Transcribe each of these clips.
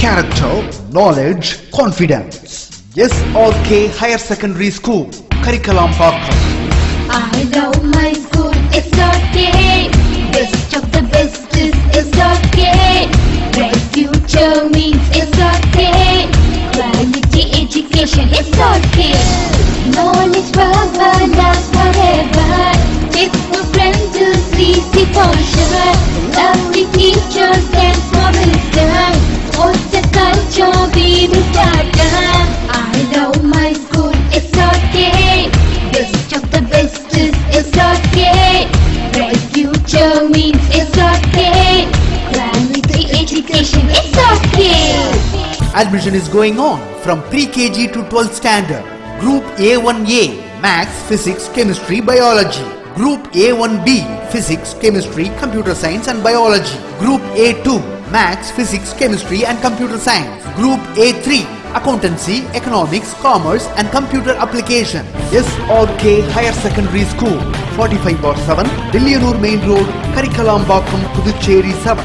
character, knowledge, confidence. SRK Higher Secondary School, Karikalambakkam. I love my school, SRK. Best of the best is SRK. Bright future means SRK. Quality education, SRK. Knowledge forever, love forever. Textbook friends, 3C for sure. Lovely teachers and for wisdom. What's the culture we will start? I love my school, SRK. Best of the best is SRK. Bright future means SRK. Quality education, SRK. Admission is going on from pre-KG to 12th standard. Group A1A, Maths, Physics, Chemistry, Biology. Group A1B, Physics, Chemistry, Computer Science and Biology. Group A2, Maths, Physics, Chemistry and Computer Science. Group A3, Accountancy, Economics, Commerce and Computer Application. SRK Higher Secondary School, 45/7, Dilliyanur Main Road, Karikalambakkam, Puducherry 7.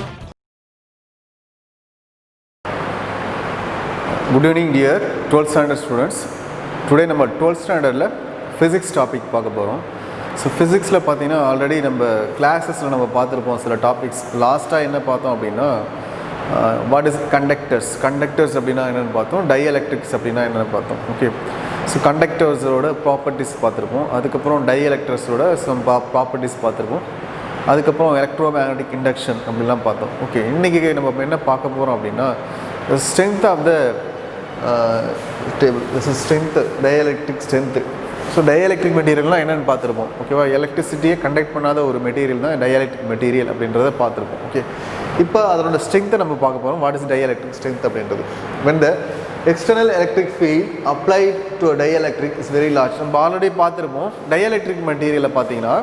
Good evening dear 12th standard students. Today நம்ம 12th standardல physics topic பார்க்க போகிறோம். So ஃபிசிக்ஸில் பார்த்தீங்கன்னா already நம்ம கிளாஸஸில் நம்ம பார்த்துருப்போம் சில topics. லாஸ்ட்டாக என்ன பார்த்தோம் அப்படின்னா வாட் இஸ் கண்டக்டர்ஸ் அப்படின்னா என்னென்னு பார்த்தோம், டைஎலக்ட்ரிக்ஸ் அப்படின்னா என்னென்னு பார்த்தோம். ஓகே, ஸோ கண்டக்டர்ஸோட ப்ராப்பர்ட்டிஸ் பார்த்துருப்போம், அதுக்கப்புறம் டைஎலக்ட்ரஸோட சம் ப்ராப்பர்ட்டிஸ் பார்த்துருப்போம், அதுக்கப்புறம் எலக்ட்ரோ மேக்னட்டிக் இண்டக்ஷன் அப்படிலாம் பார்த்தோம். ஓகே, இன்றைக்கி நம்ம என்ன பார்க்க போகிறோம் அப்படின்னா strength of the dielectric strength. So dielectric மெட்டீரியல்னால் என்னென்னு பார்த்துருப்போம். ஓகேவா, எலக்ட்ரிசிட்டியை கண்டக்ட் பண்ணாத ஒரு மெட்டீரியல் தான் டைஎலக்ட்ரிக் மெட்டீரியல் அப்படின்றத பார்த்துருப்போம். ஓகே, இப்போ அதனோட ஸ்ட்ரென்த்தை நம்ம பார்க்க போகிறோம். வாட் இஸ் டைஎலக்ட்ரிக் ஸ்ட்ரென்த் அப்படின்றது? when the external electric field applied to a dielectric is very large. நம்ம ஆல்ரெடி பார்த்துருப்போம் டைஎலக்ட்ரிக் மெட்டீரியலில் பார்த்தீங்கன்னா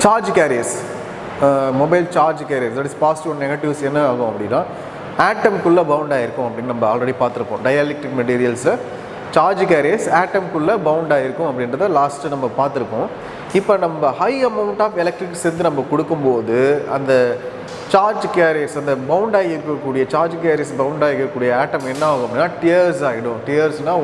charge careers, mobile charge careers, that is positive and negatives என்ன ஆகும் அப்படின்னா ஆட்டம்குள்ளே பவுண்ட் ஆகிருக்கும் அப்படின்னு நம்ம ஆல்ரெடி பார்த்துருப்போம். டைஎலக்ட்ரிக் மெட்டீரியல்ஸை சார்ஜ் கேரியர்ஸ் ஆட்டம்குள்ளே பவுண்ட் ஆகிருக்கும் அப்படின்றத லாஸ்ட்டு நம்ம பார்த்துருக்கோம். இப்போ நம்ம high amount of electric strength நம்ம கொடுக்கும்போது அந்த சார்ஜ் கேரியர்ஸ், அந்த பவுண்ட் ஆகி இருக்கக்கூடிய சார்ஜ் கேரியர்ஸ் பவுண்ட் ஆகி இருக்கக்கூடிய ஆட்டம் என்ன ஆகும் அப்படின்னா டியர்ஸ் ஆகிடும். டியர்ஸ்னால்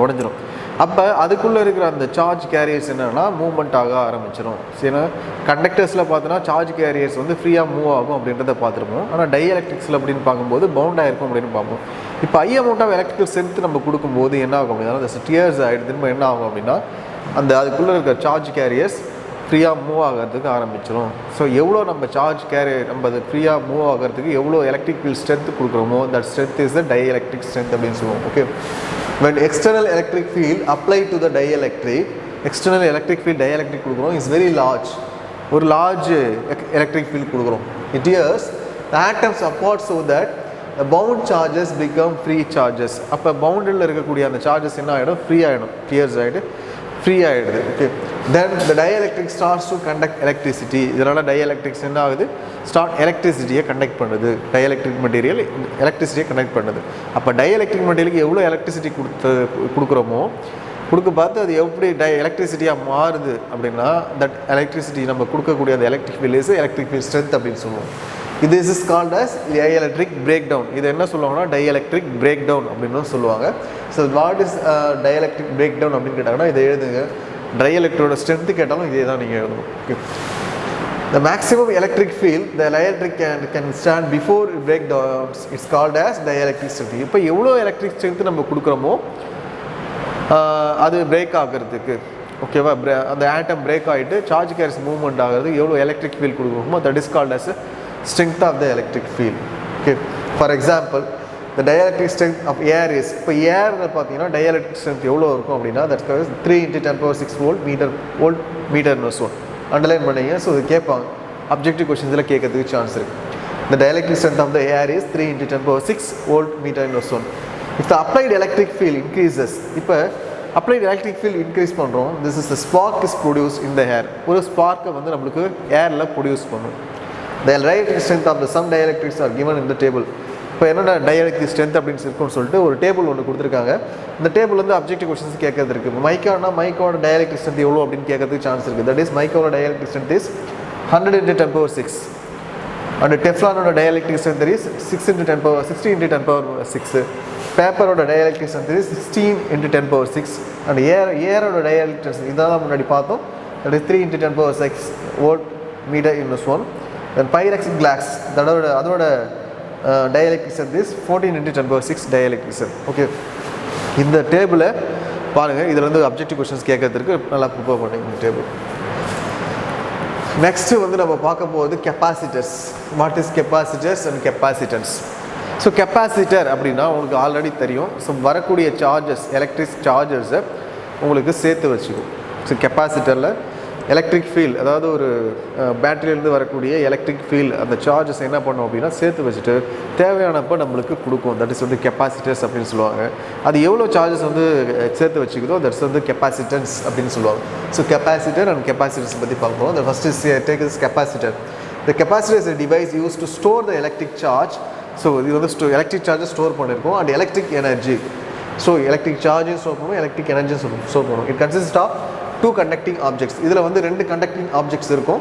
உடஞ்சிரும். அப்போ அதுக்குள்ளே இருக்கிற அந்த சார்ஜ் கேரியர்ஸ் என்னென்னா மூவ்மெண்ட் ஆக ஆரம்பிச்சிடும். ஏன்னா கண்டக்டர்ஸில் பார்த்தோன்னா சார்ஜ் கேரியர்ஸ் வந்து ஃப்ரீயாக மூவ் ஆகும் அப்படின்றத பார்த்துருப்போம். ஆனால் டைஎலக்ட்ரிக்ஸில் அப்படின்னு பார்க்கும்போது பவுண்ட் ஆகிருக்கும் அப்படின்னு பார்ப்போம். இப்போ high amount of electrical strength நம்ம கொடுக்கும்போது என்ன ஆகும் அப்படின்னா அந்த டியர்ஸ் ஆகிடுது. திரும்ப என்ன ஆகும் அப்படின்னா அந்த அதுக்குள்ளே இருக்கிற சார்ஜ் கேரியர்ஸ் ஃப்ரீயாக மூவ் ஆகிறதுக்கு ஆரம்பிச்சிடும். ஸோ எவ்வளோ நம்ம சார்ஜ் கேரியர் நம்ம அது ஃப்ரீயாக மூவ் ஆகிறதுக்கு எவ்வளோ எலக்ட்ரிக் ஃபீல்ட் ஸ்ட்ரென்த் கொடுக்குறோமோ that strength is the dielectric strength அப்படின்னு சொல்லுவோம். Okay, when external electric field applied to the dielectric, external electric field dielectric கொடுக்குறோம் is very large. ஒரு லார்ஜ் எலக்ட்ரிக் ஃபீல்ட் கொடுக்குறோம். it tears the atoms apart so that the bound charges become free charges. அப்போ பவுண்டில் இருக்கக்கூடிய அந்த charges என்ன ஆகிடும், free ஆகிடும், tears ஆகிட்டு ஃப்ரீ ஆகிடுது. Okay, then the dielectric starts to conduct electricity. இதனால் டைஎலக்ட்ரிக்ஸ் என்ன ஆகுது, ஸ்டார்ட் எலக்ட்ரிசிட்டியை கண்டக்ட் பண்ணுது. டைஎலக்ட்ரிக் மெட்டீரியல் எலக்ட்ரிசிட்டியை கண்டக்ட் பண்ணுது. அப்போ டைஎலக்ட்ரிக் மெட்டீரியலுக்கு எவ்வளோ எலக்ட்ரிசிட்டி கொடுக்குறோமோ கொடுக்க பார்த்து அது எப்படி எலக்ட்ரிசிட்டியாக மாறுது அப்படின்னா தட் எலக்ட்ரிசிட்டி நம்ம கொடுக்கக்கூடிய அந்த electric field is electric field strength அப்படின்னு சொல்லுவோம். this is called as dielectric breakdown. இது என்ன சொல்லுவாங்கன்னா டைஎலக்ட்ரிக் பிரேக் டவுன் அப்படின்னு சொல்லுவாங்க. So what is dielectric break down அப்படின்னு கேட்டாங்கன்னா இதை எழுதுங்க. டைஎலக்ட்ரோட ஸ்ட்ரென்த்து கேட்டாலும் இதே தான் நீங்கள் எழுதணும். Okay, the maximum electric field the dielectric can stand before it break down, it's called as dielectric strength. இப்போ எவ்வளோ எலக்ட்ரிக் ஸ்ட்ரென்த் நம்ம கொடுக்குறோமோ அது பிரேக் ஆகிறதுக்கு, ஓகேவா, அந்த ஆட்டம் பிரேக் ஆகிட்டு சார்ஜ் கேரியர்ஸ் மூவ்மெண்ட் ஆகிறதுக்கு எவ்வளோ எலக்ட்ரிக் ஃபீல்ட் கொடுக்குறோமோ that is called as strength of the electric field. Okay, for example the dielectric strength of air is, இப்போ ஏரில் பார்த்தீங்கன்னா டைஎலக்ட்ரிக் ஸ்ட்ரென்த் எவ்வளோ இருக்கும் அப்படின்னா தட்ஸ் 3 × 10⁻6 வோல்ட் மீட்டர் நோஸ் அண்டர்லைன் பண்ணிங்க. ஸோ இது கேட்பாங்க, அப்ஜெக்டிவ் கொஸ்டின்ஸில் கேட்கறதுக்கு சான்ஸ் இருக்குது. the dielectric strength of the air is 3 × 10⁻6 volt metre நோஸ் if the applied electric field increases. இப்போ applied electric field increase பண்ணுறோம், this is the spark is produced in the air. ஒரு ஸ்பார்க்கை வந்து நம்மளுக்கு ஏரில் ப்ரொடியூஸ் பண்ணும். the dielectric strength of the some dielectrics are given in the table. இப்போ என்னென்ன dielectric strength அப்படின்னு இருக்குன்னு சொல்லிட்டு ஒரு டேபிள் ஒன்று கொடுத்துருக்காங்க. இந்த டேபிள் வந்து அப்ஜெக்டிவ் கொஸ்டின்ஸ் கேட்கறது இருக்குது. மைக்காவோட டைஎலக்ட்ரிக் ஸ்ட்ரென்த் எவ்வளோ அப்படின்னு கேட்கறதுக்கு சான்ஸ் இருக்குது. தட் இஸ் மைக்காவோட dielectric strength is 100 × 10⁻6. and Teflon dielectric strength is 6 into 10 power 60 into 10 power 6. Paper dielectric strength is 16 into 10 power 6, and air dielectric strength idala munadi paathom, that is 3 into 10 power 6 volt meter in this one. Then pyrexic glass, adoda dielectric strength is 14 into 10 power 6 dielectric strength. Okay, இந்த டேபிளை பாருங்கள், இதில் வந்து objective questions கேட்கறதுக்கு நல்லா prepare பண்ணுங்க இந்த table. Next வந்து நம்ம பார்க்க போகிறது capacitors. What is capacitors and capacitance? So capacitor அப்படின்னா உங்களுக்கு ஆல்ரெடி தெரியும். ஸோ வரக்கூடிய சார்ஜஸ், எலக்ட்ரிக் சார்ஜஸை உங்களுக்கு சேர்த்து வச்சுக்கும். ஸோ கெப்பாசிட்டரில் எலக்ட்ரிக் ஃபீல்ட், அதாவது ஒரு பேட்டரியிலேருந்து வரக்கூடிய எலக்ட்ரிக் ஃபீல்ட், அந்த சார்ஜஸ் என்ன பண்ணோம் அப்படின்னா சேர்த்து வச்சுட்டு தேவையானப்போ நம்மளுக்கு கொடுக்கும். தட் இஸ் வந்து கெப்பாசிட்டர்ஸ் அப்படின்னு சொல்லுவாங்க. அது எவ்வளோ சார்ஜஸ் வந்து சேர்த்து வச்சுக்குதோ தட்ஸ் வந்து கெப்பாசிட்டன்ஸ் அப்படின்னு சொல்லுவாங்க. ஸோ கெப்பாசிட்டர் அண்ட் கெப்பாசிட்டர்ஸ் பற்றி பார்ப்போம். The first is take this capacitor. The capacitor is a device used to store the electric charge. So இது வந்து எலக்ட்ரிக் சார்ஜை ஸ்டோர் பண்ணியிருக்கோம் and electric energy. So electric சார்ஜும் ஸ்டோர் பண்ணுவோம், எலக்ட்ரிக் எனர்ஜியும் store பண்ணுவோம். It consist of 2 conducting objects. இதில் வந்து 2 conducting objects இருக்கும்.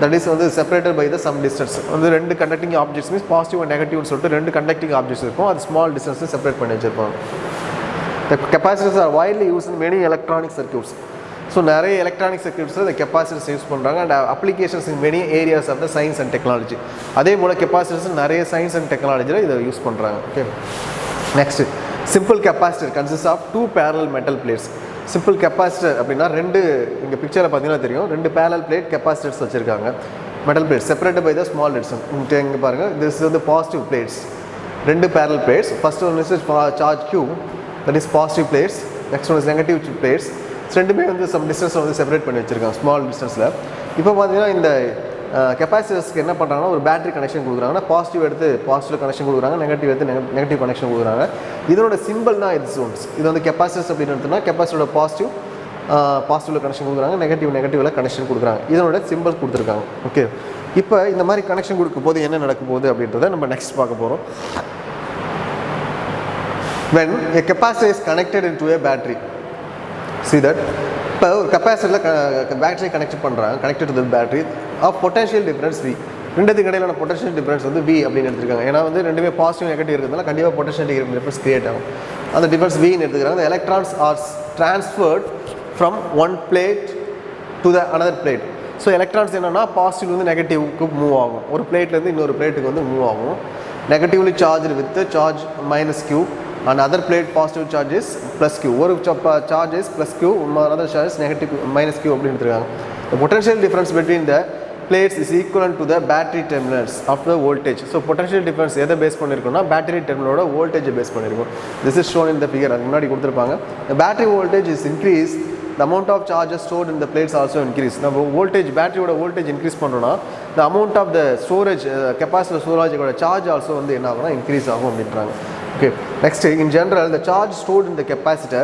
தட் இஸ் வந்து separated by the some distance. வந்து 2 conducting objects means positive and நெகட்டிவ்னு சொல்லிட்டு 2 conducting objects இருக்கும். அது ஸ்மால் டிஸ்டன்ஸை செப்பரேட் பண்ணி வச்சிருப்பாங்க. The capacitors are widely used in many electronic circuits. So நிறைய எலக்ட்ரானிக் சர்க்யூட்ஸில் இந்த கெப்பாசிட்டர்ஸ் யூஸ் பண்ணுறாங்க and applications in many areas of the science and technology. அதே போல் கெப்பாசிட்டர்ஸ் நிறைய சயின்ஸ் அண்ட் டெக்னாலஜியில் இதை யூஸ் பண்ணுறாங்க. Okay, next simple capacitor consist of 2 parallel metal plates. Simple capacitor அப்படின்னா 2, இங்கே பிக்சரில் பார்த்தீங்கன்னா தெரியும், 2 parallel plate கெப்பாசிட்டர்ஸ் வச்சுருக்காங்க. Metal plates separated by the small distance. இங்கே பாருங்கள், திஸ் வந்து positive plates, 2 parallel plates. First one is charge Q, that is positive plates. Next one is negative plates. ரெண்டுமே வந்து சம் டிஸ்டன்ஸில் வந்து செப்பரேட் பண்ணி வச்சுருக்காங்க, ஸ்மால் டிஸ்டன்ஸில். இப்போ பார்த்தீங்கன்னா இந்த கெப்பாசிட்டர்ஸ்க்கு என்ன பண்ணுறாங்கன்னா ஒரு பேட்டரி கனெக்ஷன் கொடுக்குறாங்கன்னா பாசிட்டிவ் எடுத்து பாசிட்டிவ் கனெக்ஷன் கொடுக்குறாங்க, நெகட்டிவ் எடுத்து நெகட்டிவ் கனெக்ஷன் கொடுக்குறாங்க. இதனோட சிம்பிள் தான் இது ஜோன்ஸ். இது வந்து கெப்பாசிட்டர்ஸ் அப்படின்னு எடுத்தோம்னா கெப்பாசிட்டரோட பாசிட்டிவில் கனெக்ஷன் கொடுக்குறாங்க, நெகட்டிவில் கனெக்ஷன் கொடுக்குறாங்க. இதனோட சிம்பிள் கொடுத்துருக்காங்க. ஓகே, இப்போ இந்த மாதிரி கனெக்ஷன் கொடுக்கும் போது என்ன நடக்கும் போது அப்படின்றத நம்ம நெக்ஸ்ட் பார்க்க போகிறோம். When a capacitor is connected into a battery, see that இப்போ ஒரு கெப்பாசிட்டரில் battery connected to the battery of potential difference V. ரெண்டுத்துக்கு இடையிலான பொட்டன்ஷியல் டிஃபரன்ஸ் வந்து V அப்படின்னு எடுத்துருக்காங்க. ஏன்னா வந்து ரெண்டுமே பாசிட்டிவ் நெகட்டிவ் இருக்கிறதுனால கண்டிப்பாக பொட்டன்ஷியல் டிஃபரன்ஸ் கிரியேட் ஆகும். அந்த டிஃபரன்ஸ் Vன்னு எடுத்துக்கிறாங்க. The electrons are transferred from one plate to the another plate. So electrons என்னென்னா பாசிட்டிவ்லேருந்து நெகட்டிவ்க்கு மூவ் ஆகும். ஒரு பிளேட்லேருந்து இன்னொரு பிளேட்டுக்கு வந்து மூவ் ஆகும். Negatively charge with charge -Q and other plate positive charge is +Q. ஒரு charge is +Q, another charge is negative -Q அப்படின்னு எடுத்துருக்காங்க. The potential difference between the plates is equivalent to the battery terminals of the voltage. So potential difference எதை base பண்ணியிருக்கோம்னா battery டெர்மினலோட வோல்டேஜை base பண்ணியிருக்கோம். This is shown in the figure. அதுக்கு முன்னாடி கொடுத்துருப்பாங்க. The battery voltage is increased, the amount of charges stored in the plates also increase. நம்ம voltage பேட்டரியோட voltage increase பண்ணுறோன்னா the amount of the storage capacitor ஸ்டோரேஜோட charge also வந்து என்ன ஆகும்னா இன்க்ரீஸ் ஆகும் அப்படின்றாங்க. Okay, next, in general the charge stored in the capacitor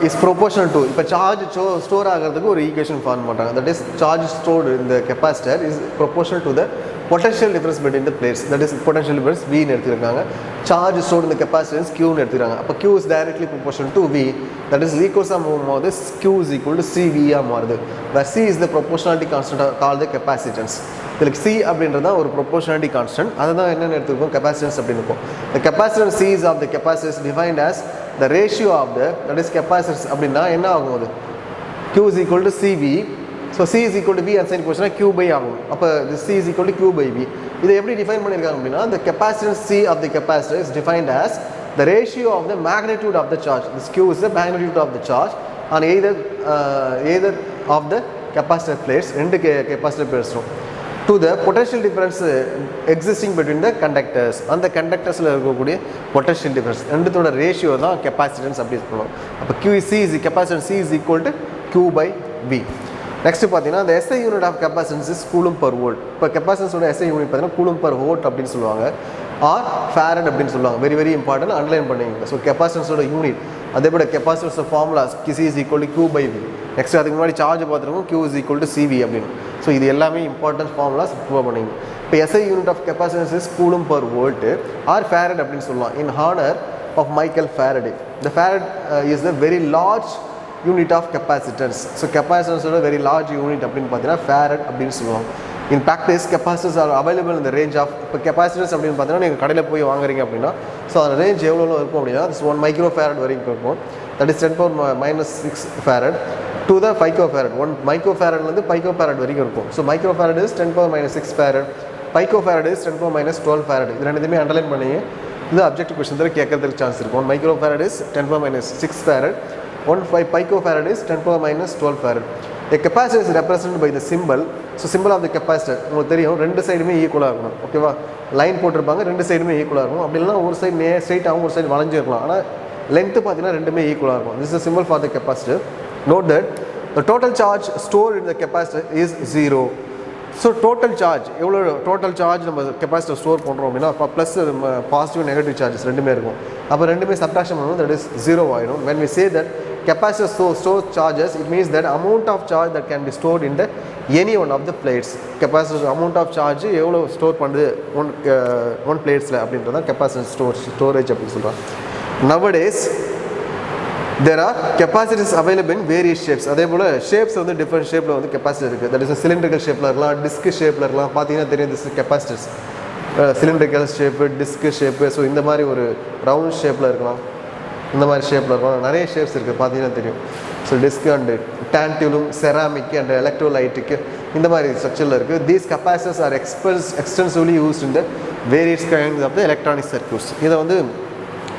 is proportional to, இப்போ சார்ஜ் ஸ்டோர் ஆகிறதுக்கு ஒரு ஈக்குவேஷன் ஃபார்ம் பண்ணுறாங்க. That is charge stored in the capacitor is proportional to the potential difference between the plates. That is potential difference V ன்னு எடுத்துருக்காங்க. Charge stored in the capacitor is Q ன்னு எடுத்துக்கிறாங்க. அப்போ Q is directly proportional to V. That is equals ஆகும்போது Q is equal to CV மாறுது. Where C is the proportionality constant called the capacitance. இதில் C அப்படின்றது தான் ஒரு proportionality constant. அதை தான் என்னென்னு எடுத்துருக்கோம் கெப்பாசிட்டன்ஸ் அப்படின்னு இருக்கும். The capacitance C is of the capacitor is defined as the ratio of the, that is capacitance அப்படின்னா என்ன ஆகும், அது Q is equal to CV. So C is equal to V assign போச்சுன்னா Q by ஆகும். அப்போ C is equal to Q by V. இதை எப்படி define பண்ணியிருக்காங்க அப்படின்னா the capacitance C of the capacitor is defined as the ratio of the magnitude of the charge. This Q is the magnitude of the charge on either of the capacitor plates, ரெண்டு capacitor plates to the potential difference existing between the conductors. அந்த கண்டக்டர்ஸில் இருக்கக்கூடிய potential difference ரெண்டுத்தோட ratio தான் capacitance அப்படி சொல்லணும். அப்போ QC is capacitance C is equal to Q by V. Next பார்த்தீங்கன்னா the SI unit of capacitance is coulomb per volt. இப்போ கெப்பாசிட்டன்ஸோட SI unit பார்த்தீங்கன்னா coulomb per volt அப்படின்னு சொல்லுவாங்க, ஆர் ஃபேரட் அப்படின்னு சொல்லுவாங்க. வெரி வெரி இம்பார்ட்டன்ட், அண்டர்லைன் பண்ணிங்க. So கெப்பாசிட்டன்ஸோட unit, அதே போல் கெப்பாசிட்டன்ஸோட formula C is equal to Q by V. Next அதுக்கு முன்னாடி சார்ஜ் பார்த்துருக்கோம் Q is equal to CV அப்படின்னு. ஸோ இது எல்லாமே இம்பார்ட்டன்ட் ஃபார்முலாஸ் ப்ரூவ் பண்ணிங்க. இப்போ SI unit of capacitance is coulomb per volt or farad அப்படின்னு சொல்லலாம். In honour of Michael Faraday. The farad is the very large unit of capacitance. So கெப்பாசிட்டன்ஸோட very large unit அப்படின்னு பார்த்தீங்கன்னா farad அப்படின்னு சொல்லுவாங்க. In practice, capacitors are available in the range of, இப்போ capacitors அப்படின்னு பார்த்தீங்கன்னா நீங்கள் கடையில் போய் வாங்குறீங்க அப்படின்னா ஸோ அந்த ரேஞ்ச் எவ்வளோ இருக்கும் அப்படின்னா 1 microfarad வரைக்கும் இருக்கும். That is 10⁻⁻6 farad to the picofarad. 1 microfaradலேருந்து picofarad வரைக்கும் இருக்கும். So microfarad is 10⁻⁻6 farad, picofarad is 10⁻12 farad. இது ரெண்டுத்தையுமே அண்டர்லைன் பண்ணி இது அப்ஜெக்டிவ் கொஸ்டின் தான் கேட்கறதுக்கு சான்ஸ் இருக்கும். 1 microfarad is 10⁻⁻6 farad, 1 picofarad is 10⁻⁻12 farad. A capacitor is represented by the symbol. So simple of the capacitor உங்களுக்கு தெரியும், ரெண்டு சைடுமே ஈக்குவலாக இருக்கணும். ஓகேவா, லைன் போட்டிருப்பாங்க, ரெண்டு சைடுமே ஈக்குவலாக இருக்கும். அப்படி இல்லைனா ஒரு சைடு ஸ்ட்ரைட்டாகவும் ஒரு சைடு வளைஞ்சு இருக்கலாம். ஆனால் லென்த்து பார்த்தீங்கன்னா ரெண்டுமே ஈக்குவலாக இருக்கும். This is simple for the capacitor. Note that the total charge store in the capacitor is 0. So total charge எவ்வளோ, டோட்டல் சார்ஜ் நம்ம கெப்பாசிட்டர் ஸ்டோர் பண்ணுறோம் அப்படின்னா ப்ளஸ் பாசிட்டிவ் நெகட்டிவ் சார்ஜஸ் ரெண்டுமே இருக்கும். அப்போ ரெண்டுமே சப்ட்ராக்ஷன் பண்ணுவோம், தட் இஸ் 0 ஆகிடும். when we say that capacitor stores charges, it means that amount of charge that can be stored in the any one of the plates. capacitor amount of charge எவ்வளோ store பண்ணுது one பிளேட்ஸில் அப்படின்றத capacitor storage அப்படின்னு சொல்கிறாங்க. nowadays there are capacitors available in various shapes. அதே போல் shapes வந்து different ஷேப்பில் வந்து capacitor இருக்குது. தட் இஸ் சிலிண்ட்ரிக்கல் ஷேப்பில் இருக்கலாம், டிஸ்க் ஷேப்பில் இருக்கலாம். பார்த்தீங்கன்னா தெரியும், this capacitors cylindrical shape, disk shape. So இந்த மாதிரி ஒரு ரவுண்ட் ஷேப்பில் இருக்கலாம், இந்த மாதிரி ஷேப்பில் இருக்கும். நிறைய ஷேப்ஸ் இருக்குது, பார்த்தீங்கன்னா தெரியும். ஸோ டிஸ்க் அண்டு டேன்டியூலும், செராமிக் அண்ட் எலக்ட்ரோலைட்டுக்கு இந்த மாதிரி ஸ்ட்ரக்சரில் இருக்குது. These capacitors are extensively used in the various kinds of the electronic circuits. இதை வந்து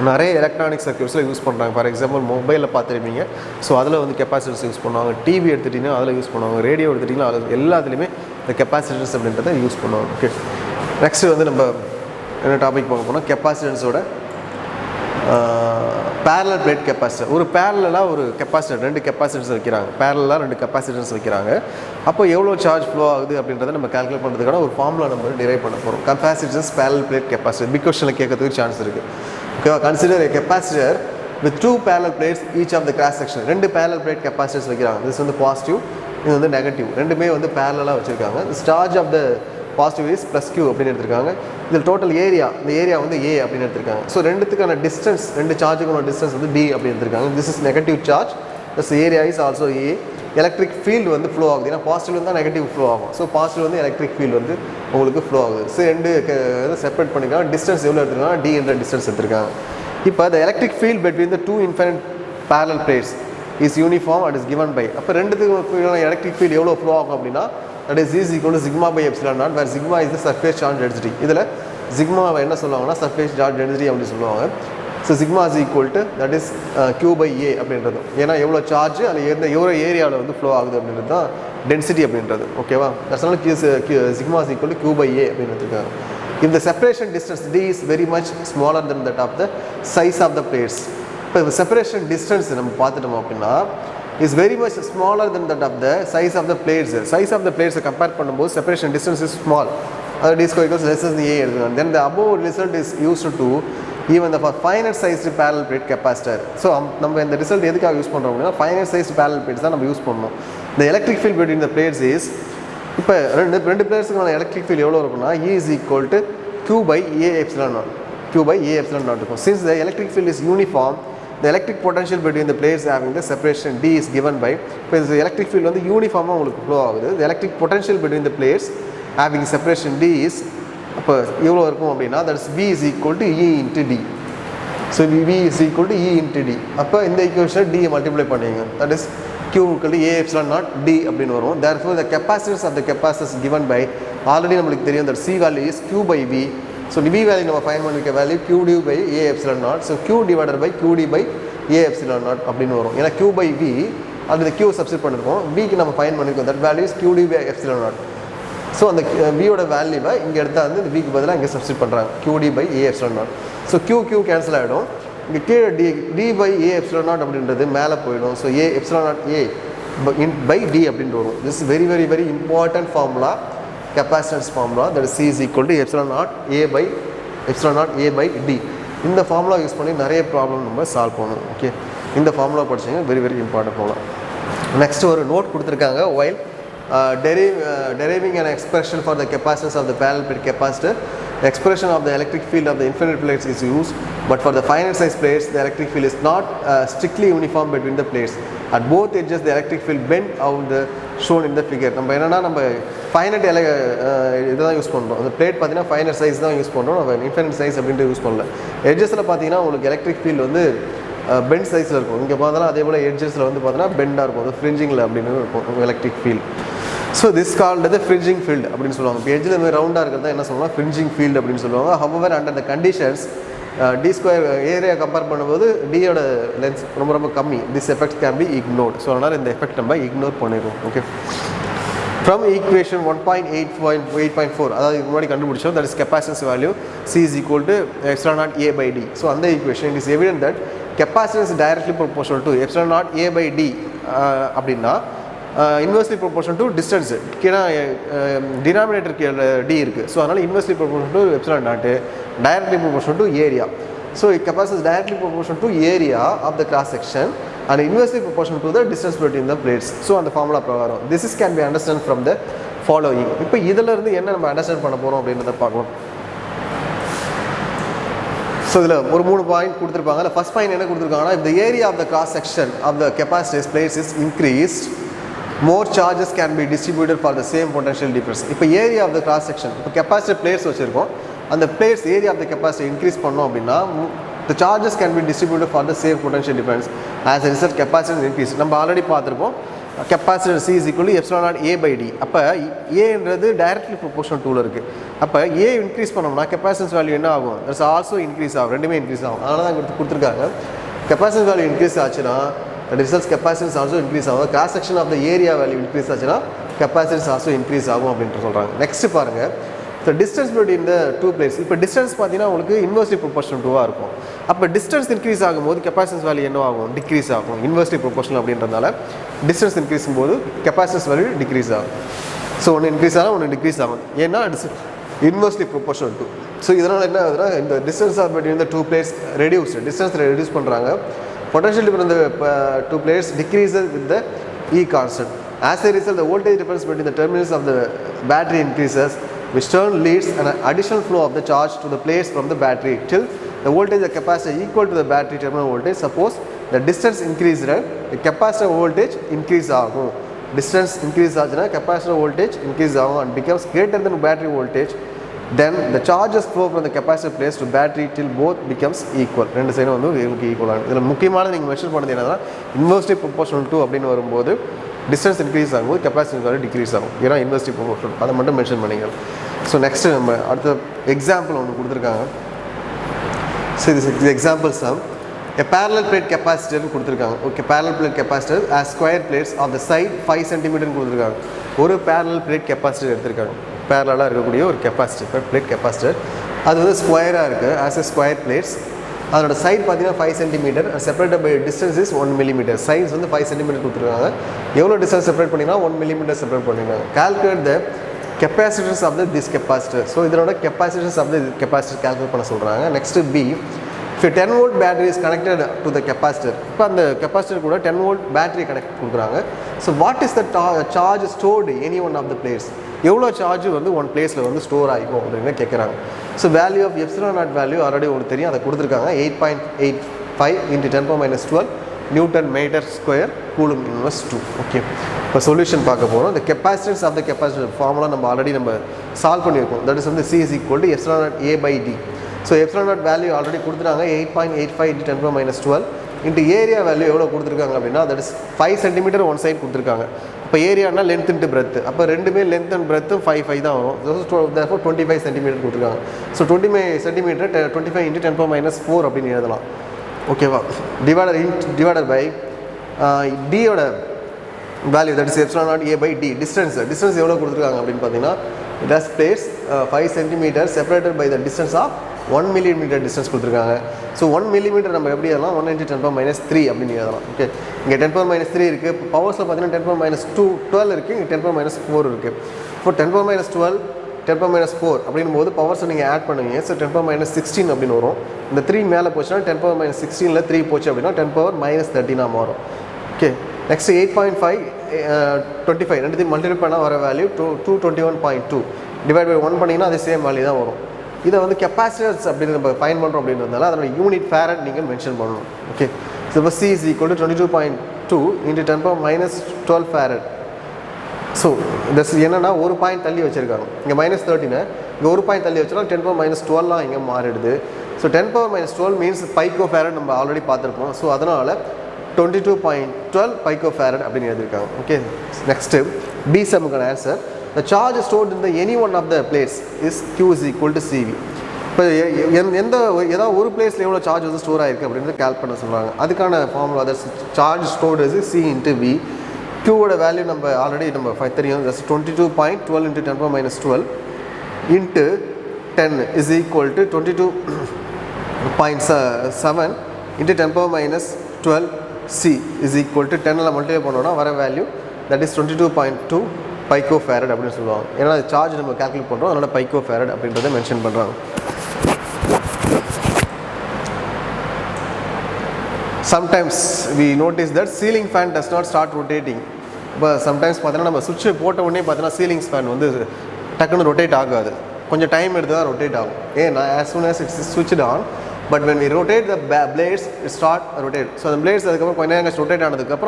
நிறைய எலக்ட்ரானிக் சர்க்யூட்ஸில் யூஸ் பண்ணுறாங்க. ஃபார் எக்ஸாம்பிள் மொபைலில் பார்த்துருப்பீங்க, ஸோ அதில் வந்து கெப்பாசிட்டர்ஸ் யூஸ் பண்ணுவாங்க. டிவி எடுத்துட்டிங்கன்னா அதில் யூஸ் பண்ணுவாங்க. ரேடியோ எடுத்துட்டிங்கன்னா அதில் எல்லாத்துலேயுமே இந்த கெப்பாசிட்டர்ஸ் அப்படின்றத யூஸ் பண்ணுவாங்க. ஓகே, நெக்ஸ்ட்டு வந்து நம்ம என்ன டாபிக் பார்க்க போனால் கெப்பாசிட்டர்ஸோட பேரலல் பிளேட் கெப்பாசிட்டர். ஒரு பேரலாக ஒரு கெப்பாசிட்டர், ரெண்டு கெப்பாசிட்டர்ஸ் வைக்கிறாங்க, பேரலாக ரெண்டு கெப்பாசிட்டர்ஸ் வைக்கிறாங்க. அப்போ எவ்வளோ சார்ஜ் ஃப்ளோ ஆகுது அப்படின்றத நம்ம கால்குலேட் பண்ணுறதுக்கான ஒரு ஃபார்முலா நம்ம டிரைவ் பண்ண போகிறோம். Capacitors parallel plate capacitor big கொஸ்டினில் கேட்கறதுக்கு சான்ஸ் இருக்குது. ஓகேவா, consider a capacitor with 2 parallel plates each of the cross section. ரெண்டு பேரலல் பிளேட் கெப்பாசிட்டர்ஸ் வைக்கிறாங்க. இது வந்து பாசிட்டிவ், இது வந்து நெகட்டிவ், ரெண்டுமே வந்து பேரலாக வச்சுருக்காங்க. Charge of the positive is +Q அப்படின்னு எடுத்திருக்காங்க. இதில் டோட்டல் ஏரியா, இந்த ஏரியா வந்து A அப்படின்னு எடுத்திருக்காங்க. ஸோ ரெண்டுத்துக்கான டிஸ்டன்ஸ், ரெண்டு சார்ஜுக்கான டிஸ்டன்ஸ் வந்து D அப்படின்னு எடுத்திருக்காங்க. This is negative charge, this area is also A. Electric field வந்து ஃப்ளோ ஆகுது, ஏன்னா பாசிட்டிவ் தான் நெகட்டிவ் ஃப்ளோ ஆகும். ஸோ பாசிட்டிவ் வந்து எலக்ட்ரிக் ஃபீல்டு வந்து உங்களுக்கு ஃப்ளோ ஆகுது. ஸோ ரெண்டு செப்பரேட் பண்ணிக்கலாம். டிஸ்டன்ஸ் எவ்வளோ எடுத்துருக்காங்க, D என்ற டிஸ்டன்ஸ் எடுத்திருக்காங்க. இப்போ the electric field between the two infinite parallel plates is uniform and is given by, அப்போ ரெண்டுத்துக்கு எலக்ட்ரிக் ஃபீல்டு எவ்வளோ ஃப்ளோ ஆகும் அப்படின்னா that is sigma by epsilon naught, where sigma is the surface charge density. இதில் சிக்மாவை என்ன சொல்லுவாங்கன்னா surface charge density அப்படின்னு சொல்லுவாங்க. So sigma is equal to that is Q by A அப்படின்றது. ஏன்னா எவ்வளோ சார்ஜ் அது எவ்வளோ ஏரியாவில் வந்து ஃப்ளோ ஆகுது அப்படின்றது தான் டென்சிட்டி அப்படின்றது. ஓகேவா, அதனால sigma is equal to Q by A அப்படின்னு எடுத்துருக்காங்க. If the separation distance D is very much smaller than that of the size of the plates. இப்போ இந்த செப்பரேஷன் டிஸ்டன்ஸ் நம்ம பார்த்துட்டோம் அப்படின்னா is very much smaller than that of the size of the plates. Size of the plates compare பண்ணும்போது separation distance is small. அது D square equals less than A எடுத்துக்கலாம். Then the above result is used to even the finite sized parallel plate capacitor. So நம்ம இந்த result எதுக்காக use பண்ணுறோம் அப்படின்னா finite sized parallel plates தான் நம்ம use பண்ணணும். The electric field between the plates is, இப்போ ரெண்டு பிளேட்ஸுக்கான எலக்ட்ரிக் ஃபீல்டு எவ்வளோ இருக்குன்னா E is equal to Q by A epsilon naught. Q by A epsilon naught இருக்கும். Since the electric field is uniform, the electric potential between the plates having the separation D is given by, இப்போ இந்த electric field வந்து யூனிஃபார்மாக உங்களுக்கு flow ஆகுது. The electric potential between the plates having separation D is, அப்போ எவ்வளோ இருக்கும் அப்படின்னா that is V is equal to E into D. So V is equal to E into D. அப்போ இந்த ஈக்குவேஷன் D மல்டிப்ளை பண்ணுவீங்க, that is Q equal to A epsilon naught D அப்படின்னு வரும். Therefore the capacitance of the capacitors given by, already நம்மளுக்கு தெரியும் that C value is Q by V. So V value நம்ம find பண்ணிக்க value QD by A epsilon naught. So Q divided by QD by A epsilon naught அப்படின்னு வரும். ஏன்னா Q by V அது Q substitute பண்ணிருக்கோம், Vக்கு நம்ம find பண்ணிருக்கோம், that value is QD by epsilon naught. So அந்த Vயோட வேல்யூவை இங்கே எடுத்தால் வந்து இந்த Vக்கு பதிலாக இங்கே சப்ஸ்டிட் பண்ணுறாங்க, QD by A epsilon naught. So Q cancel ஆகிடும். இங்கே கீழே D by A epsilon naught அப்படின்றது மேலே போயிடும். So A epsilon naught A by D அப்படின்ட்டு வரும். This is very very very important formula, capacitance formula, that is C is equal to epsilon naught A by D. இந்த formula use பண்ணி நிறைய problem நம்ம solve பண்ணணும். Okay, இந்த formula படிச்சிங்க, very very important formula. Next ஒரு note கொடுத்துருக்காங்க. while deriving an expression for the capacitance of the parallel plate capacitor, the expression of the electric field of the infinite plates is used, but for the finite size plates the electric field is not strictly uniform between the plates. At both edges the electric field bend out the shown in the figure. நம்ம என்னன்னா நம்ம finite இதுதான் use பண்ணுறோம். அந்த plate பார்த்தீங்கன்னா finite size தான் use பண்ணுறோம், நம்ம இன்ஃபைனட் சைஸ் அப்படின்ட்டு யூஸ் பண்ணல. எட்ஜஸில் பார்த்தீங்கன்னா உங்களுக்கு எலக்ட்ரிக் ஃபீல்டு வந்து பெண்ட் சைஸில் இருக்கும். இங்கே பார்த்தாலும் அதே போல் எட்ஜஸில் வந்து பார்த்தீங்கன்னா பெண்டாக இருக்கும், அது ஃப்ரிஞ்சிங்கில் அப்படின்னு இருக்கும் electric field. So this called fringing field அப்படின்னு சொல்லுவாங்க. இப்போ எட்ஜில் மாதிரி ரவுண்டாக இருக்கிறது என்ன சொல்லுவாங்க, ஃப்ரிஞ்சிங் ஃபீல்டு அப்படின்னு சொல்லுவாங்க. However under the conditions d square area compare பண்ணும்போது டியோட லென்ஸ் ரொம்ப ரொம்ப கம்மி, this effect can be ignored. So அதனால் இந்த எஃபெக்ட் நம்ம இக்னோர் பண்ணிடுவோம். ஓகே, ஃப்ரம் ஈக்குவேஷன் 1.8.4 அதாவது இதுக்கு முன்னாடி கண்டுபிடிச்சோம், that is capacitance value C is equal to epsilon naught A by D. So அந்த equation it is evident that capacitance directly proportional to epsilon naught A by D அப்படின்னா inversely proportional to distance. ஏன்னா டினாமினேட்டருக்கு D இருக்குது, so அதனால் inversely proportional to epsilon naught, directly proportional to area. So capacitance is directly proportional to area of the cross section and inversely proportional to the distance between the plates. So அந்த formula பிரகாரம் this is can be understood from the following. இப்போ இதில் இருந்து என்ன நம்ம understand பண்ண போகிறோம் அப்படின்றத பார்க்கலாம். ஸோ இதில் ஒரு 3 பாயிண்ட் கொடுத்துருப்பாங்க. அதில் ஃபர்ஸ்ட் பாயிண்ட் என்ன கொடுத்துருக்காங்கன்னா, if the area of the cross section of the capacitor's plates is increased, more charges can be distributed for the same potential difference. இப்போ area of the cross section, இப்போ capacitor plates வச்சுருக்கோம், அந்த plates area of the capacity increase பண்ணோம் அப்படின்னா the charges can be distributed for the same potential difference. As a result capacitance increase. நம்ம already பார்த்துருப்போம், capacitor C is equal to epsilon naught A by D. அப்போ ஏன்றது directly proportional டூவில் இருக்குது. அப்போ ஏ increase பண்ணோம்னா கெப்பாசிட்டன்ஸ் வேல்யூ என்ன ஆகும், தட்ஸ் ஆல்சோ இன்க்ரீஸ் ஆகும், ரெண்டுமே இன்க்ரீஸ் ஆகும். அதனால தான் கொடுத்துருக்காங்க, கெப்பாசிட்டன்ஸ் வேல்யூ இன்க்ரீஸ் ஆச்சுன்னா the results capacitance also increase ஆகும், cross section of the area value increase ஆச்சுன்னா capacitance also increase ஆகும் அப்படின்ட்டு சொல்கிறாங்க. நெக்ஸ்ட் பாருங்கள், the distance between the two plates. இப்போ டிஸ்டன்ஸ் பார்த்தீங்கன்னா உங்களுக்கு இன்வெர்ஸ்லி ப்ரொபோர்ஷனல் டூவாக இருக்கும். அப்போ டிஸ்டன்ஸ் இன்க்ரீஸ் ஆகும்போது கெப்பாசிட்டன்ஸ் வேல்யூ என்ன ஆகும், டிக்ரீஸ் ஆகும். இன்வெர்ஸ்லி ப்ரொபோர்ஷனல் அப்படின்றதுனால டிஸ்டன்ஸ் இன்க்ரீஸ் போது கெப்பாசிட்டன்ஸ் வேல்யூ டிக்ரீஸ் ஆகும். ஸோ ஒன்று இன்க்ரீஸ் ஆகும், ஒன்று டிக்ரீஸ் ஆகும், ஏன்னா இன்வெர்ஸ்லி ப்ரொபோர்ஷனல் டூ. ஸோ இதனால் என்ன ஆகுதுன்னா, இந்த distance of between the two plates reduce, distance reduce பண்ணுறாங்க. Potential difference in the two plates decreases with the E constant. As a result, the voltage difference between the terminals of the battery increases, which turn leads an additional flow of the charge to the plates from the battery till the voltage of the capacitor equal to the battery terminal voltage. Suppose the distance increased, the capacitor voltage increase ஆகும். Distance increase ஆச்சுன்னா capacitor voltage increase ஆகும் and becomes greater than battery voltage. Then the charges flow from the capacitor plates to battery till both becomes equal. ரெண்டு சைடும் வந்து உங்களுக்கு ஈக்குவலாக. இதில் முக்கியமான நீங்கள் மென்ஷன் பண்ணது என்னன்னா, இன்வெர்ஸ்லி ப்ரொபோர்ஷனல் டூ அப்படின்னு வரும்போது டிஸ்டன்ஸ் இன்க்ரீஸ் ஆகும்போது கெப்பாசிட்டன்ஸ் வேல்யூ டிக்ரீஸ் ஆகும், ஏன்னா இன்வெர்ஸ்லி ப்ரொபோர்ஷனல். அதை மட்டும் மென்ஷன் பண்ணிங்க. ஸோ நெக்ஸ்ட் நம்ம அடுத்த எக்ஸாம்பிள் ஒன்று கொடுத்துருக்காங்க. ஸோ இது example some a parallel plate capacitor கொடுத்துருக்காங்க. Okay, parallel plate capacitor as square plates of the side 5 cm கொடுத்துருக்காங்க. ஒரு parallel plate capacitor எடுத்திருக்காங்க, பேரலாக இருக்கக்கூடிய ஒரு கெப்பாசிட்டர் பிளேட் கெப்பாசிட்டர். அது வந்து ஸ்கொயராக இருக்குது, ஆஸ் எ ஸ்கொயர் பிளேட்ஸ். அதோட சைட் பார்த்தீங்கன்னா 5 cm, separated by distance is 1 mm. Size வந்து 5 cm கொடுத்துருக்காங்க. எவ்வளோ டிஸ்டன்ஸ் செப்பரேட் பண்ணிங்கன்னா 1 mm செப்பரேட் பண்ணிருக்காங்க. Calculate the capacitance of this capacitor. So இதனோட capacitance of the capacitor calculate பண்ண சொல்கிறாங்க. Next B, if a 10 volt battery is connected to the capacitor. இப்போ அந்த கெப்பாசிட்டர் கூட 10 volt பேட்டரி கனெக்ட் கொடுக்குறாங்க. So what is the charge stored any one of the plates, எவ்வளோ charge வந்து one பிளேஸில் வந்து ஸ்டோர் ஆகிக்கும் அப்படின்னு கேட்குறாங்க. So value of epsilon naught value already உங்களுக்கு தெரியும், அதை கொடுத்துருக்காங்க. 8.85 × 10⁻12 newton metre square coulomb inverse 2. Okay, இப்போ சொல்யூஷன் பார்க்க போகிறோம். இந்த capacitance of the capacitor formula நம்ம ஆல்ரெடி நம்ம சால்வ் பண்ணியிருக்கோம். தட் இஸ் வந்து C is equal to epsilon naught A by D. So epsilon naught value already கொடுத்துருக்காங்க 8.85 × 10⁻12 இன்ட்டு ஏரியா வேல்யூ எவ்வளோ கொடுத்துருக்காங்க அப்படின்னா, that is 5 cm one side கொடுத்துருக்காங்க. இப்போ ஏரியானா லென்த் இன்ட்டு பிரெத், அப்போ ரெண்டுமே லென்த் அண்ட் பிரெத்தும் 5 தான் வரும். therefore 25 cm கொடுத்துருக்காங்க. ஸோ 25 cm 25 × 10⁻4 அப்படின்னு எழுதலாம். ஓகேவா, டிவைடட் பை டியோட வேல்யூ, that is epsilon naught A by D. Distance எவ்வளோ கொடுத்துருக்காங்க அப்படின்னு பார்த்தீங்கன்னா, it has placed 5 cm separated by the distance of 1 mm distance கொடுத்துருக்காங்க. ஸோ 1 mm நம்ம எப்படி எழுதலாம், 1 × 10⁻3 அப்படின்னு எழுதலாம். ஓகே, இங்கே 10⁻3 இருக்குது. இப்போ பவர்ஸில் பார்த்தீங்கன்னா 10⁻12 இருக்குது, இங்கே 10⁻4 இருக்குது. இப்போ 10⁻12 10⁻4 அப்படின் போது பவர்ஸை நீங்கள் ஆட் பண்ணுவீங்க. ஸோ 10⁻16 அப்படின்னு வரும். இந்த 3 மேலே போச்சுன்னா 10⁻16ல் 3 போச்சு அப்படின்னா 10⁻−13 மாறும். ஓகே, நெக்ஸ்ட் 8.5 25 ரெண்டுத்தையும் மல்டிப்ளை பண்ணால் வர வேல்யூ 221.2 டிவைட் பை 1 பண்ணிங்கன்னா அது சேம் வேல்யூ தான் வரும். இதை வந்து கெப்பாசிட்டர்ஸ் அப்படின்னு நம்ம ஃபைன் பண்ணுறோம் அப்படின்றதுனால அதோட யூனிட் ஃபேரட் நீங்கள் மென்ஷன் பண்ணணும். ஓகே, ஸோ இப்போ C is equal to 22.2 × 10⁻12 farad. So this என்னன்னா ஒரு பாயிண்ட் தள்ளி வச்சிருக்காங்க. இங்கே -13 இங்கே ஒரு பாயிண்ட் தள்ளி வச்சிருக்காங்க. 10 - 12 இங்கே மாறிடுது. ஸோ 10 - 12 மீன்ஸ் பைக்கோஃபேரட் நம்ம ஆல்ரெடி பார்த்துருப்போம். ஸோ அதனால் 22.12 பைக்கோஃபேரட் அப்படின்னு எழுதியிருக்காங்க. ஓகே, நெக்ஸ்ட்டு பி சம்முக்கான answer. The charge stored in the any one of the plates is Q is equal to CV. இப்போ ஏதாவது ஒரு பிளேஸில் எவ்வளோ சார்ஜ் வந்து ஸ்டோர் ஆகிருக்கு அப்படின்றது கால்குலேட் பண்ண சொல்கிறாங்க. அதுக்கான ஃபார்முலா அதை charge stored is C into V. Qவோட வேல்யூ நம்ம ஆல்ரெடி நம்ம தெரியும். 22.12 into 10 - 12 into 10 is equal to 22.7 into 10 - 12 C is equal to 10 multiply பண்ணோன்னா வர வேல்யூ தட் இஸ் 22.2 பைக்கோஃபேரட் அப்படின்னு சொல்லுவாங்க. ஏன்னா அது சார்ஜ் நம்ம கால்குலேட் பண்ணுறோம், அதனால் பைக்கோஃபேரட் அப்படின்றத மென்ஷன் பண்ணுறாங்க. Sometimes we notice that ceiling fan does not start rotating. இப்போ சம்டைம்ஸ் பார்த்தீங்கன்னா நம்ம சுவிட்சை போட்ட உடனே பார்த்தீங்கன்னா சீலிங் ஃபேன் வந்து டக்குன்னு ரொட்டேட் ஆகாது, கொஞ்சம் டைம் எடுத்து தான் ரொட்டேட் ஆகும். ஏன்னா as soon as it's switched on, but when we rotate the blades it start rotate. So அந்த பிளேட்ஸ் அதுக்கப்புறம் கொஞ்சம் நேரம் ரொட்டேட்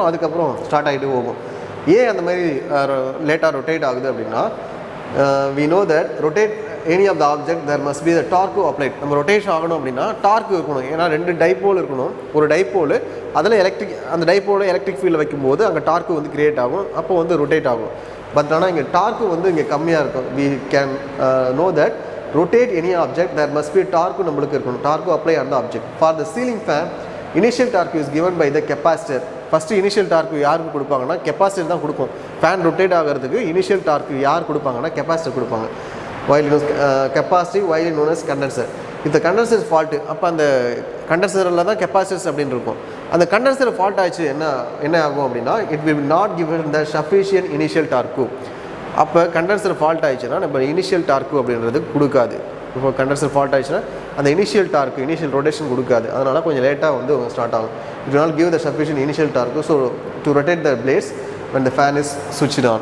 அதுக்கப்புறம் ஸ்டார்ட் ஆகிட்டு போகும். ஏன் அந்த மாதிரி லேட்டாக ரொட்டேட் ஆகுது அப்படின்னா, we know that rotate any of the object there must be the torque applied. நம்ம ரொட்டேஷன் ஆகணும் அப்படின்னா டார்க் இருக்கணும். ஏன்னா 2 டைப்போல் இருக்கணும். ஒரு டைப்போல் அதில் அந்த டைப்போல எலக்ட்ரிக் ஃபீல்டில் வைக்கும்போது அங்கே டார்க்கு வந்து கிரியேட் ஆகும், அப்போ வந்து ரொட்டேட் ஆகும். பட் ஆனால் இங்கே டார்க்கு வந்து இங்கே கம்மியாக இருக்கும். we can know that rotate any object there must be torque நம்மளுக்கு இருக்கணும். டார்க்கு அப்ளை அந்த object. for the ceiling fan initial torque is given by the capacitor. First initial torque யாருக்கு கொடுப்பாங்கன்னா கெப்பாசிட்டர் தான் கொடுக்கும். ஃபேன் ரொட்டேட் ஆகிறதுக்கு initial torque யார் கொடுப்பாங்கன்னா கெப்பாசிட்டர் கொடுப்பாங்க. while capacity while known as condenser. if the condenser is fault, அப்போ அந்த கண்டென்சரில் தான் கெப்பாசிட்டர்ஸ் அப்படின்னு இருக்கும். அந்த கண்டென்சர் ஃபால்ட் ஆச்சு என்ன ஆகும் அப்படின்னா it will not give the sufficient initial torque. அப்போ கண்டென்சர் ஃபால்ட் ஆயிடுச்சுன்னா நம்ம இனிஷியல் டார்க்கு அப்படின்றது கொடுக்காது. இப்போ கண்டென்சர் ஃபால்ட் ஆயிடுச்சுன்னா அந்த இனிஷியல் டார்க்கு இனிஷியல் ரொட்டேஷன் கொடுக்காது. அதனால் கொஞ்சம் லேட்டாக வந்து ஸ்டார்ட் ஆகும். it will not give the sufficient initial torque, so to rotate the blades when the fan is switched on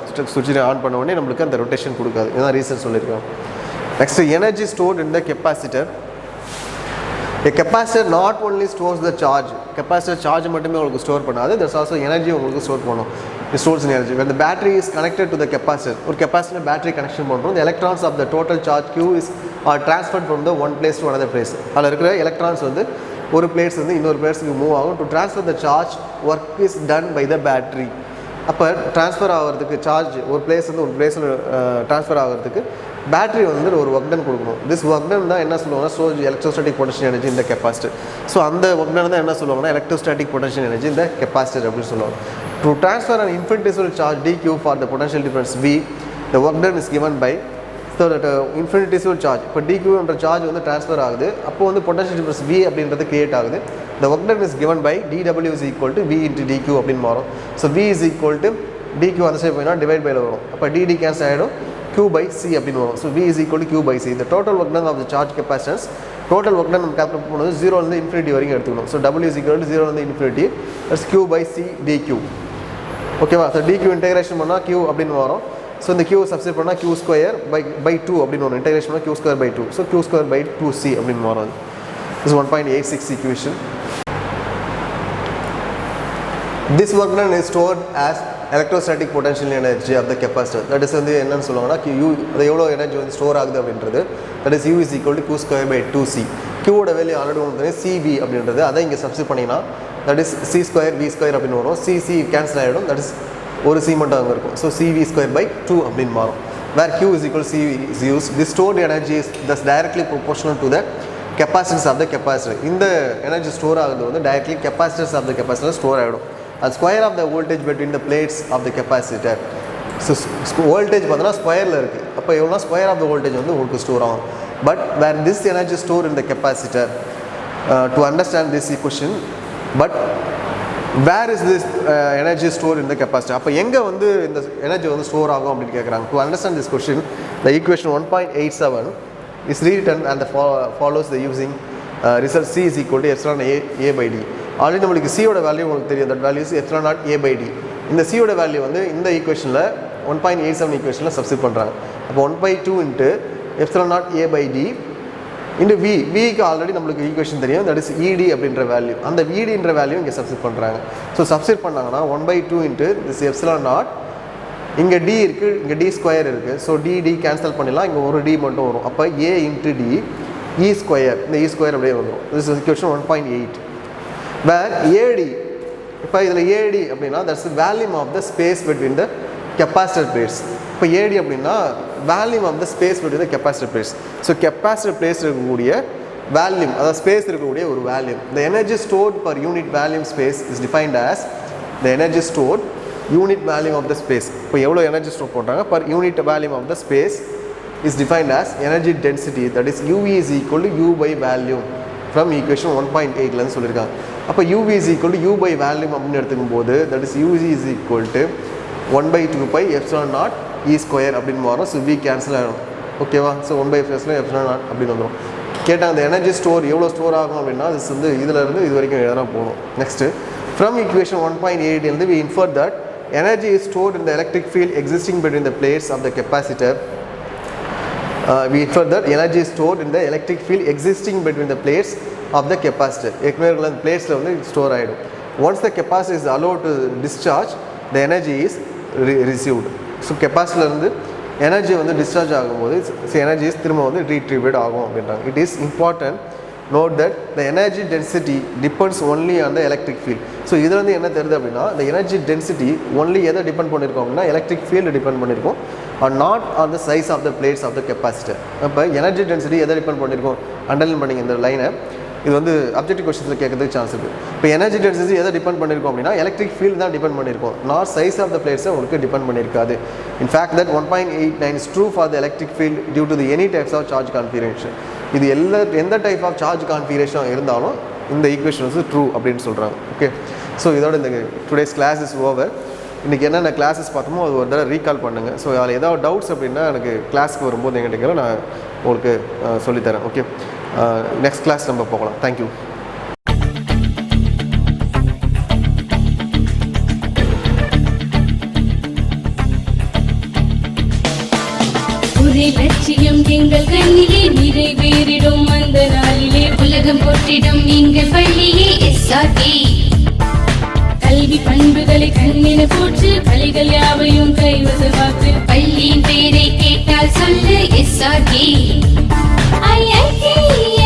பண்ண உடனே நம்மளுக்கு அந்த ரொட்டேஷன் கொடுக்காது. இதுதான் ரீசன் சொல்லியிருக்கோம். Next energy stored in the capacitor. A capacitor not only stores the charge, capacitor charge மட்டுமே உங்களுக்கு store பண்ணாது, there's also energy உங்களுக்கு ஸ்டோர் பண்ணும். It stores energy. When the battery is connected to the capacitor, ஒரு capacitor battery connection பண்ணுறோம், the electrons of the total charge Q are transferred from the one place to another place. அதில் இருக்கிற electrons வந்து ஒரு place வந்து இன்னொரு பிளேஸுக்கு move ஆகும். To transfer the charge, work is done by the battery. அப்போ transfer ஆகிறதுக்கு சார்ஜ் ஒரு பிளேஸ் வந்து ஒரு பிளேஸில் ட்ரான்ஸ்ஃபர் ஆகிறதுக்கு பேட்டரி வந்து ஒரு ஒர்க் டன் கொடுக்கணும். திஸ் ஒர்க் டன் தான் என்ன சொல்லுவாங்கன்னா ஸ்டோரேஜ் எலக்ட்ரோஸ்டாட்டிக் பொட்டன்ஷியல் எனர்ஜி இந்த கெப்பாசிட்டர். ஸோ அந்த ஒர்க் டன் தான் என்ன சொல்லுவாங்கன்னா எலக்ட்ரோஸ்டாட்டிக் பொட்டன்ஷியல் எனர்ஜி இந்த கெப்பாசிட்டர் அப்படின்னு சொல்லுவாங்க. To transfer and infinitesimal charge dq for the potential difference V, the work done is given by so that infinitesimal charge. இப்போ dqன்ற சார்ஜ் வந்து ட்ரான்ஸ்ஃபர் ஆகுது, அப்போ வந்து பொட்டன்ஷியல் டிஃபரன்ஸ் V அப்படின்றது கிரியேட் ஆகுது. the work done is given by dW is equal to V into dq அப்படின்னு மாறும். So V is equal to dq அந்த சைடு போயினா டிவைட் பைல வரும். அப்போ dd கேன்சல் ஆகிடும், Q by C அப்படின்னு வரும். So V is equal to Q by C. the total work done of the charge capacitance, total work done நம்ம calculate பண்ணும்போது 0 இருந்து infinity வரைக்கும் எடுத்துக்கணும். So W is equal to 0 இருந்து infinity, that's Q by C dq. ஓகேவா? So dq integration பண்ணால் Q அப்படின்னு வரும். ஸோ இந்த Q சப்ஸ்டிட் பண்ணால் Q ஸ்கொயர் by 2 அப்படின்னு வரும். இன்டெகிரேஷன் பண்ணால் Q square by 2. So Q square by 2C அப்படின்னு வரும். This is 1.86 equation. This work done is stored as electrostatic potential energy of the capacitor. That is வந்து என்னன்னு சொல்லுவாங்கன்னா U அது எவ்வளோ எனர்ஜி வந்து ஸ்டோர் ஆகுது அப்படின்றது. That is U is equal to Q square by 2C. Q ஓட value already வந்து CV அப்படின்றது, அதை இங்கே சப்ஸ்டிட் பண்ணிங்கன்னா that is C square V square அப்படின்னு வரும். C கேன்சல் ஆகிடும், that is ஒரு C மட்டும் அங்கே இருக்கும். ஸோ CV square by 2 அப்படின்னு மாறும். Where Q is equal to CV is used. This stored energy is thus directly proportional to the capacitance of the capacitor. இந்த எனர்ஜி ஸ்டோர் ஆகுது வந்து directly capacitance of the capacitor store ஆகிடும். அது square of the voltage between the plates of the capacitor. So voltage பார்த்தோன்னா ஸ்கொயரில் இருக்குது, அப்போ எவ்வளோ ஸ்கொயர் ஆஃப் த வோல்டேஜ் வந்து உங்களுக்கு ஸ்டோர் ஆகும். But where this energy store in the capacitor, to understand this equation, but where is this energy store in the capacitor, அப்போ எங்கே வந்து இந்த எனர்ஜி வந்து ஸ்டோர் ஆகும் அப்படின்னு கேட்குறாங்க. To understand this question, the equation 1.87 is rewritten and the follows the using result C is equal to epsilon A by D. Already நம்மளுக்கு சியோட வேல்யூ உங்களுக்கு தெரியும், that value is epsilon not A by D. இந்த சியோட value வந்து இந்த ஈக்குவேஷனில் 1.87 ஈக்குவேஷனில் சப்ஸ்டிட் பண்ணுறாங்க. அப்போ 1/2 into epsilon not A by D into விக்கு ஆல்ரெடி நம்மளுக்கு ஈக்குவேஷன் தெரியும், தட் இஸ் ED அப்படின்ற வேல்யூ. அந்த EDன்ற வேல்யூ இங்கே சப்ஸ்டிட் பண்ணுறாங்க. ஸோ சப்ஸ்டிட் பண்ணாங்கன்னா 1/2 இன்ட்டு திஸ் எப்சிலான் நாட் இங்கே டி இருக்குது, இங்கே டி ஸ்கொயர் இருக்குது. ஸோ டி கேன்சல் பண்ணிடலாம், இங்கே ஒரு டி மட்டும் வரும். அப்போ A into D E square, இந்த இ ஸ்கொயர் அப்படியே வந்துடும். This is equation 1.8. வேர் ஏடி, இப்போ இதில் ஏடி அப்படின்னா that's volume of the space between the capacitor plates. இப்போ ஏடி அப்படின்னா volume of the space between the capacitor plates. So capacitor place இருக்கக்கூடிய வேல்யூம், அதாவது ஸ்பேஸ் இருக்கக்கூடிய ஒரு volume. The energy stored per unit volume space is defined as the energy stored unit volume of the space. இப்போ எவ்வளோ energy store போட்டாங்க per unit volume of the space is defined as energy density, that is UV is equal to U by volume from equation 1.8லேருந்து சொல்லியிருக்காங்க. அப்போ UV is equal to U by volume அப்படின்னு எடுத்துக்கும் போது that is UV is equal to 1/2 pi epsilon naught E square அப்படின்னு மாறும். So V cancel ஆகிடும். ஓகேவா? ஸோ 1/epsilon naught அப்படின்னு வந்துடும். கேட்டால் அந்த எனர்ஜி ஸ்டோர் எவ்வளோ ஸ்டோர் ஆகும் அப்படின்னா இது வந்து இதிலேருந்து இது வரைக்கும் எழுதனா போகணும். Next from equation 1.8 we infer that energy is stored in the electric field existing between the plates of the capacitor. We infer that energy is stored in the electric field existing between the plates of the capacitor. ஏற்கனவே அந்த பிளேட்ஸில் வந்து store ஆகிடும். Once the capacitor is allowed to discharge, the energy is received. So கெப்பாசிட்டிலேருந்து energy வந்து discharge ஆகும்போது energy திரும்ப வந்து redistribute ஆகும் அப்படின்றாங்க. It is important note that the energy density depends only on the electric field. So இதில் வந்து என்ன தெரியுது அப்படின்னா இந்த எனர்ஜி டென்சிட்டி ஒன்லி எதை டிபெண்ட் பண்ணியிருக்கோம் அப்படின்னா எலக்ட்ரிக் ஃபீல்டு டிபெண்ட் பண்ணியிருக்கோம், or not on the size of the plates of the capacitor. அப்போ எனர்ஜி டென்சிட்டி எதை டிபெண்ட் பண்ணியிருக்கோம், அண்டர்லைன் பண்ணிங்க இந்த லைனை. இது வந்து அப்ஜெக்டிவ் கொஸ்டின்ஸில் கேட்கறதுக்கு சான்ஸ் இருக்குது. இப்போ எனர்ஜி டென்சிட்டி எதை டிபெண்ட் பண்ணியிருக்கோம் அப்படின்னா எலக்ட்ரிக் ஃபீல்டு தான் டிபெண்ட் பண்ணியிருக்கோம், நாட் சைஸ் ஆஃப் த பிளேட்ஸை உங்களுக்கு டிபெண்ட் பண்ணியிருக்காது. In fact that 1.89 is true for the electric field due to the any types of charge configuration. இது எந்த டைப் ஆஃப் சார்ஜ் கான்ஃபிகரேஷன் இருந்தாலும் இந்த ஈக்குவேஷன் வந்து ட்ரூ அப்படின்னு சொல்கிறாங்க. ஓகே, ஸோ இதோட இந்த டுடேஸ் கிளாஸ் இஸ் ஓவர். இன்றைக்கி என்னென்ன கிளாஸஸ் பார்த்தோமோ அது ஒரு தடவை ரீகால் பண்ணுங்கள். ஸோ அதில் ஏதாவது டவுட்ஸ் அப்படின்னா எனக்கு கிளாஸ்க்கு வரும்போது எங்கிட்ட நான் உங்களுக்கு சொல்லித்தரேன். ஓகே, நெக்ஸ்ட் கிளாஸ் நம்ம போகலாம். தேங்க்யூ. லட்சியம் எங்கள் கண்ணிலே நிறைவேறிடும் அந்த நாளிலே உலகம் போற்றிடும் எங்கள் பள்ளியே SRK. கல்வி பண்புகளை கண்ணின போற்று கலைகள் யாவையும் கைவசமாக்கு. பள்ளியின் பெயரை கேட்டால் சொல்லு SRK. IIT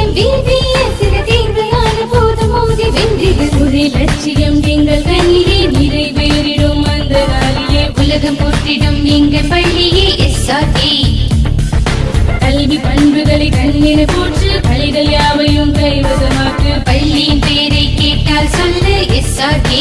MBBS தேர்வையான போதும் மோதி வென்றிடு. ஒரே லட்சியம் எங்கள் கண்ணிலே நிறைவேறிடும் அந்த நாளிலே உலகம் போற்றிடும் எங்கள் பள்ளியே SRK. கல்வி பண்புகளை கண்ணின போற்று கலைகள் யாவையும் கைவசமாக்கு. பள்ளியின் பெயரை கேட்டால் சொல்லு SRK.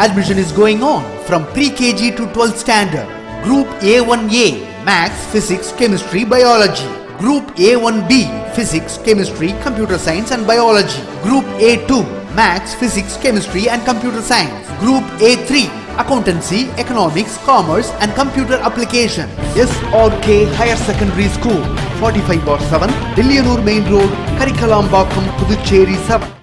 Admission is going on from pre-KG to 12th standard. Group A1A Maths, Physics, Chemistry, Biology. Group A1B Physics, Chemistry, Computer Science and Biology. Group A2 Maths, Physics, Chemistry and Computer Science. Group A3 Accountancy, Economics, Commerce and Computer Application. SRK Higher Secondary School, 45/7, Dillianur Main Road, Karikalambakkam, Puducherry 7.